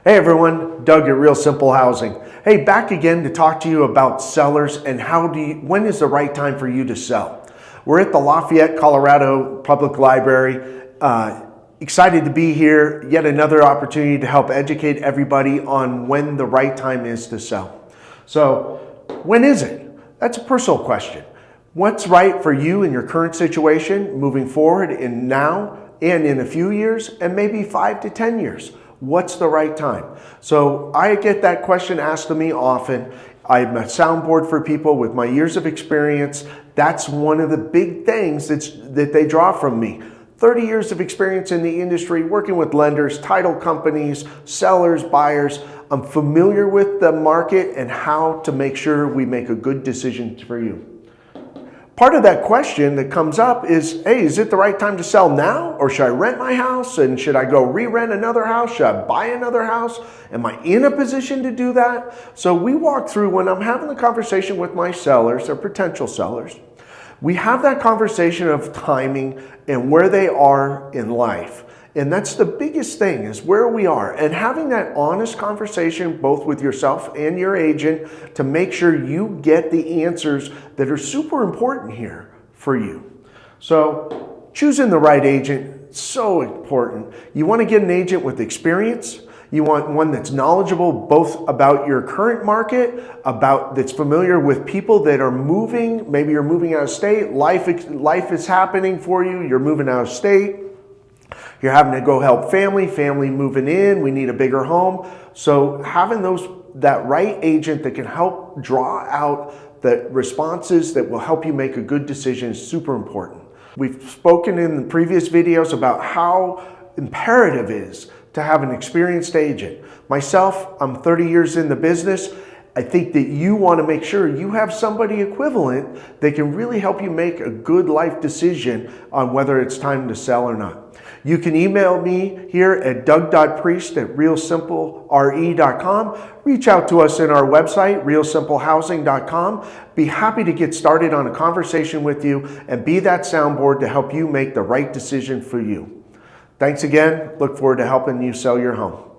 Hey everyone, Doug at Real Simple Housing. Hey, back again to talk to you about sellers and when is the right time for you to sell. We're at the Lafayette, Colorado Public Library. Excited to be here. Yet another opportunity to help educate everybody on when the right time is to sell. So, when is it? That's a personal question. What's right for you in your current situation, moving forward in now and in a few years, and maybe 5 to 10 years? What's the right time? So I get that question asked to me often. I'm a soundboard for people with my years of experience. That's one of the big things that they draw from me. 30 years of experience in the industry, working with lenders, title companies, sellers, buyers. I'm familiar with the market and how to make sure we make a good decision for you. Part of that question that comes up is, hey, is it the right time to sell now? Or should I rent my house? And should I go re-rent another house? Should I buy another house? Am I in a position to do that? So we walk through, when I'm having the conversation with my sellers or potential sellers, we have that conversation of timing and where they are in life. And that's the biggest thing, is where we are, and having that honest conversation both with yourself and your agent to make sure you get the answers that are super important here for you. So choosing the right agent, so important. You want to get an agent with experience. You want one that's knowledgeable both about your current market, that's familiar with people that are moving. Maybe you're moving out of state, life is happening for you, you're moving out of state. You're having to go help family moving in, we need a bigger home. So having that right agent that can help draw out the responses that will help you make a good decision is super important. We've spoken in the previous videos about how imperative it is to have an experienced agent. Myself, I'm 30 years in the business. I think that you want to make sure you have somebody equivalent that can really help you make a good life decision on whether it's time to sell or not. You can email me here at Doug.priest at realsimplere.com. Reach out to us in our website, realsimplehousing.com. Be happy to get started on a conversation with you and be that soundboard to help you make the right decision for you. Thanks again. Look forward to helping you sell your home.